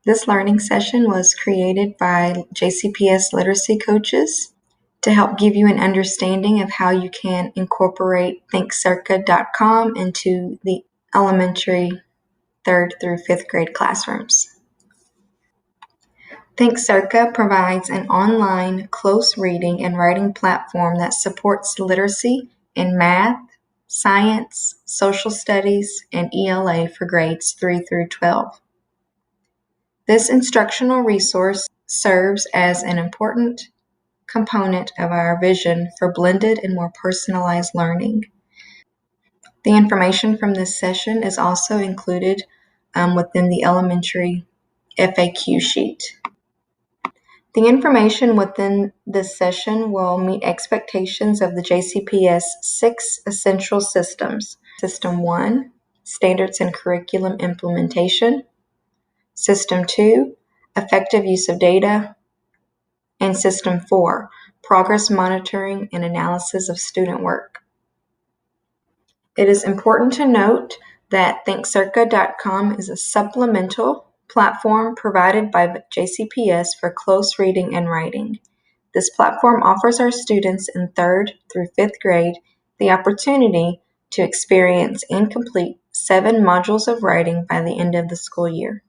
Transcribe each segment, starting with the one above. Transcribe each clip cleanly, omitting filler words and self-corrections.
This learning session was created by JCPS literacy coaches to help give you an understanding of how you can incorporate ThinkCERCA.com into the elementary 3rd through 5th grade classrooms. ThinkCERCA provides an online close reading and writing platform that supports literacy in math, science, social studies, and ELA for grades 3 through 12. This instructional resource serves as an important component of our vision for blended and more personalized learning. The information from this session is also included within the elementary FAQ sheet. The information within this session will meet expectations of the JCPS 6 essential systems. System 1, Standards and Curriculum Implementation. System 2, Effective Use of Data. And System 4, Progress Monitoring and Analysis of Student Work. It is important to note that ThinkCERCA.com is a supplemental platform provided by JCPS for close reading and writing. This platform offers our students in 3rd through 5th grade the opportunity to experience and complete 7 modules of writing by the end of the school year.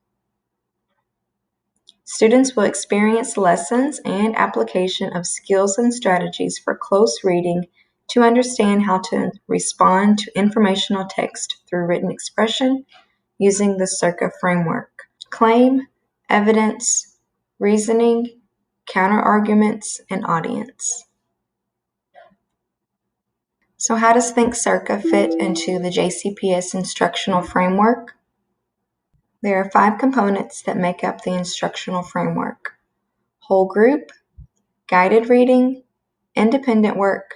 Students will experience lessons and application of skills and strategies for close reading to understand how to respond to informational text through written expression using the CERCA framework. Claim, evidence, reasoning, counterarguments, and audience. So how does ThinkCERCA fit into the JCPS instructional framework? There are 5 components that make up the instructional framework: whole group, guided reading, independent work,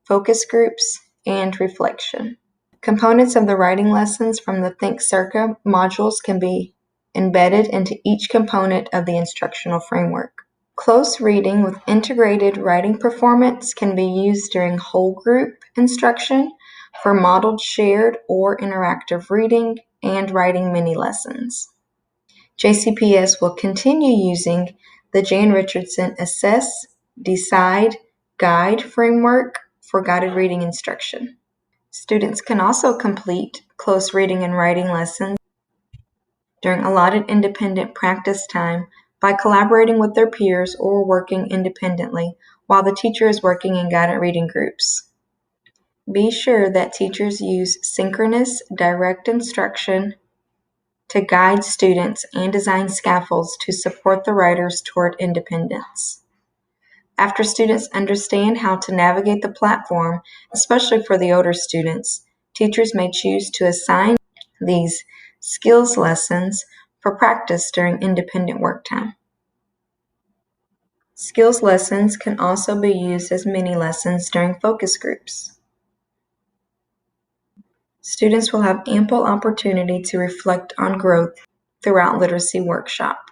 focus groups, and reflection. Components of the writing lessons from the ThinkCERCA modules can be embedded into each component of the instructional framework. Close reading with integrated writing performance can be used during whole group instruction for modeled shared or interactive reading and writing mini lessons. JCPS will continue using the Jan Richardson Assess, Decide, Guide framework for guided reading instruction. Students can also complete close reading and writing lessons during allotted independent practice time by collaborating with their peers or working independently while the teacher is working in guided reading groups. Be sure that teachers use synchronous, direct instruction to guide students and design scaffolds to support the writers toward independence. After students understand how to navigate the platform, especially for the older students, teachers may choose to assign these skills lessons for practice during independent work time. Skills lessons can also be used as mini lessons during focus groups. Students will have ample opportunity to reflect on growth throughout Literacy Workshop.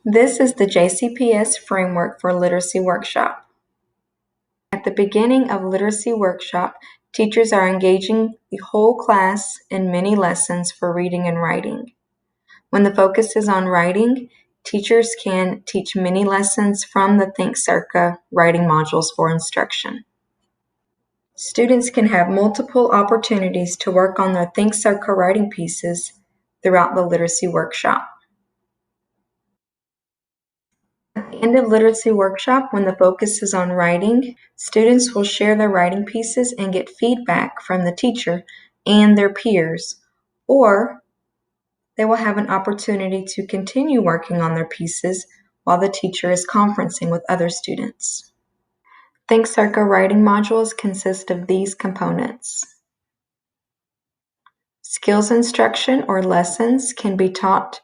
This is the JCPS framework for Literacy Workshop. At the beginning of Literacy Workshop, teachers are engaging the whole class in mini lessons for reading and writing. When the focus is on writing, teachers can teach mini lessons from the ThinkCERCA writing modules for instruction. Students can have multiple opportunities to work on their ThinkCERCA writing pieces throughout the Literacy Workshop. At the end of Literacy Workshop, when the focus is on writing, students will share their writing pieces and get feedback from the teacher and their peers, or they will have an opportunity to continue working on their pieces while the teacher is conferencing with other students. ThinkCERCA writing modules consist of these components. Skills instruction or lessons can be taught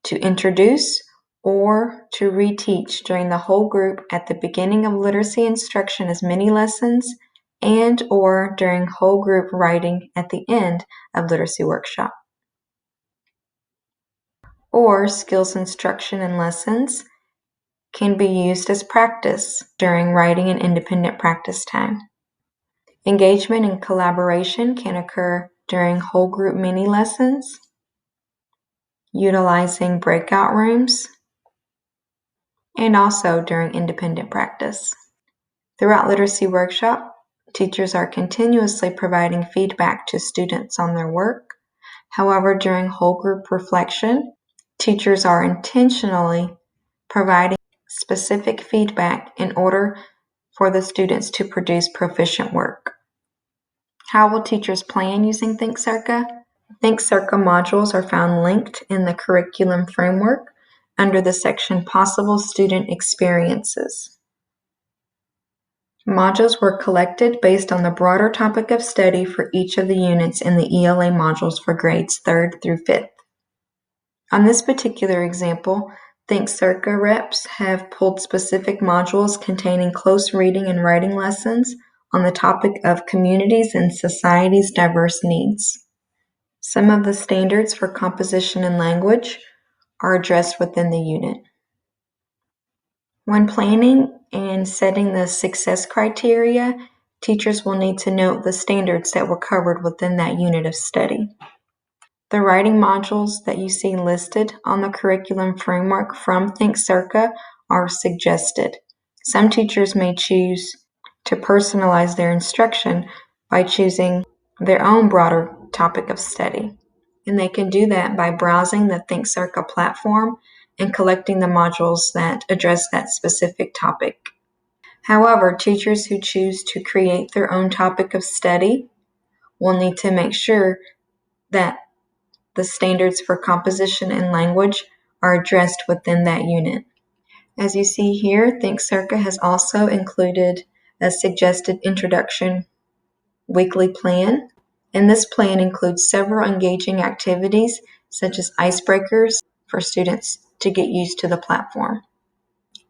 to introduce or to reteach during the whole group at the beginning of literacy instruction as mini lessons and or during whole group writing at the end of Literacy Workshop. Or skills instruction and lessons can be used as practice during writing and independent practice time. Engagement and collaboration can occur during whole group mini lessons. utilizing breakout rooms, and also during independent practice. Throughout Literacy Workshop, teachers are continuously providing feedback to students on their work. However, during whole group reflection, teachers are intentionally providing specific feedback in order for the students to produce proficient work. How will teachers plan using ThinkCERCA? ThinkCERCA modules are found linked in the curriculum framework under the section Possible Student Experiences. Modules were collected based on the broader topic of study for each of the units in the ELA modules for grades 3rd through 5th. On this particular example, ThinkCERCA reps have pulled specific modules containing close reading and writing lessons on the topic of communities and society's diverse needs. Some of the standards for composition and language are addressed within the unit. When planning and setting the success criteria, teachers will need to note the standards that were covered within that unit of study. The writing modules that you see listed on the curriculum framework from ThinkCERCA are suggested. Some teachers may choose to personalize their instruction by choosing their own broader topic of study. And they can do that by browsing the ThinkCERCA platform and collecting the modules that address that specific topic. However, teachers who choose to create their own topic of study will need to make sure that the standards for composition and language are addressed within that unit. As you see here, ThinkCERCA has also included a suggested introduction weekly plan, and this plan includes several engaging activities such as icebreakers for students to get used to the platform.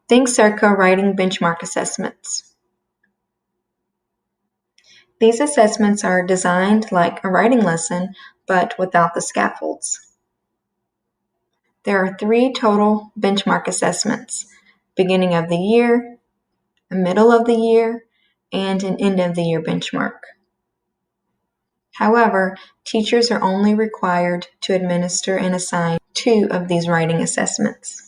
ThinkCERCA writing benchmark assessments. These assessments are designed like a writing lesson, but without the scaffolds. There are 3 total benchmark assessments: beginning of the year, a middle of the year, and an end of the year benchmark. However, teachers are only required to administer and assign 2 of these writing assessments.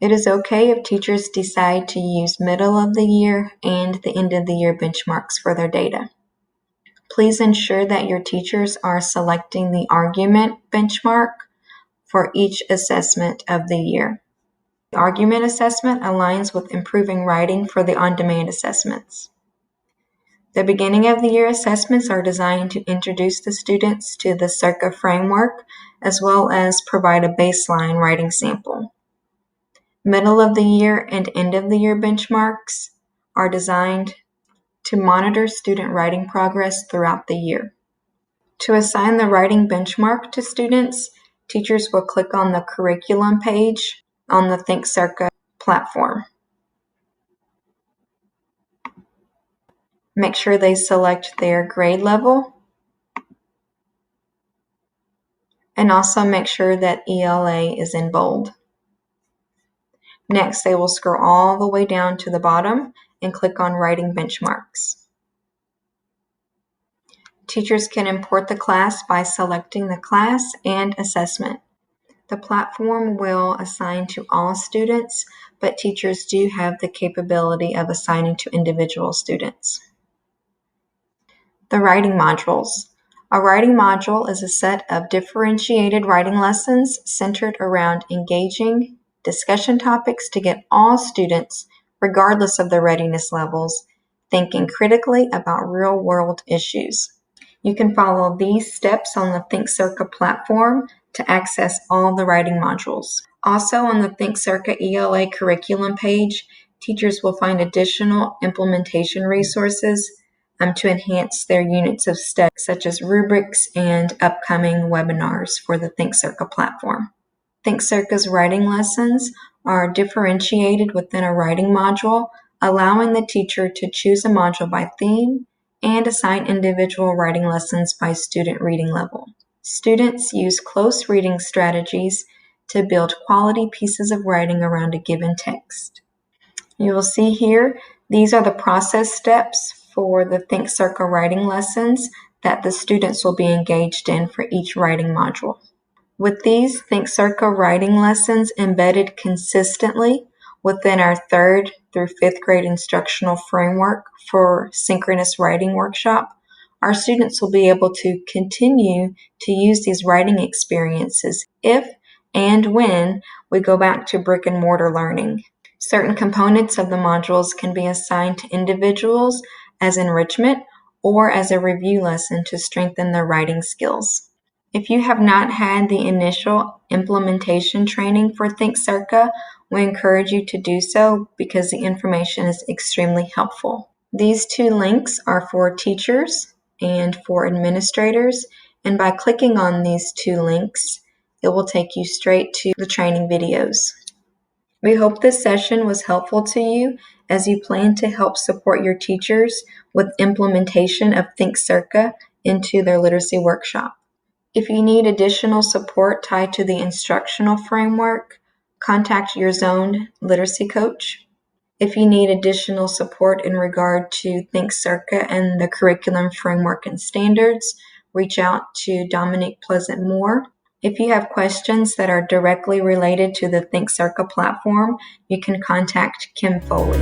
It is okay if teachers decide to use middle of the year and the end of the year benchmarks for their data. Please ensure that your teachers are selecting the argument benchmark for each assessment of the year. The argument assessment aligns with improving writing for the on-demand assessments. The beginning of the year assessments are designed to introduce the students to the CERCA framework as well as provide a baseline writing sample. Middle of the year and end of the year benchmarks are designed to monitor student writing progress throughout the year. To assign the writing benchmark to students, teachers will click on the curriculum page on the ThinkCERCA platform. Make sure they select their grade level, and also make sure that ELA is in bold. Next, they will scroll all the way down to the bottom and click on Writing Benchmarks. Teachers can import the class by selecting the class and assessment. The platform will assign to all students, but teachers do have the capability of assigning to individual students. The writing modules. A writing module is a set of differentiated writing lessons centered around engaging discussion topics to get all students, regardless of their readiness levels, thinking critically about real-world issues. You can follow these steps on the ThinkCERCA platform to access all the writing modules. Also on the ThinkCERCA ELA curriculum page, teachers will find additional implementation resources to enhance their units of study, such as rubrics and upcoming webinars for the ThinkCERCA platform. ThinkCERCA's writing lessons are differentiated within a writing module, allowing the teacher to choose a module by theme and assign individual writing lessons by student reading level. Students use close reading strategies to build quality pieces of writing around a given text. You will see here, these are the process steps for the ThinkCERCA writing lessons that the students will be engaged in for each writing module. With these ThinkCERCA writing lessons embedded consistently within our 3rd through 5th grade instructional framework for synchronous writing workshop, our students will be able to continue to use these writing experiences if and when we go back to brick and mortar learning. Certain components of the modules can be assigned to individuals as enrichment or as a review lesson to strengthen their writing skills. If you have not had the initial implementation training for ThinkCERCA, we encourage you to do so because the information is extremely helpful. These 2 links are for teachers and for administrators, and by clicking on these 2 links, it will take you straight to the training videos. We hope this session was helpful to you as you plan to help support your teachers with implementation of ThinkCERCA into their literacy workshop. If you need additional support tied to the instructional framework, contact your zone literacy coach. If you need additional support in regard to ThinkCERCA and the curriculum framework and standards, reach out to Dominique Pleasant-Moore. If you have questions that are directly related to the ThinkCERCA platform, you can contact Kim Foley.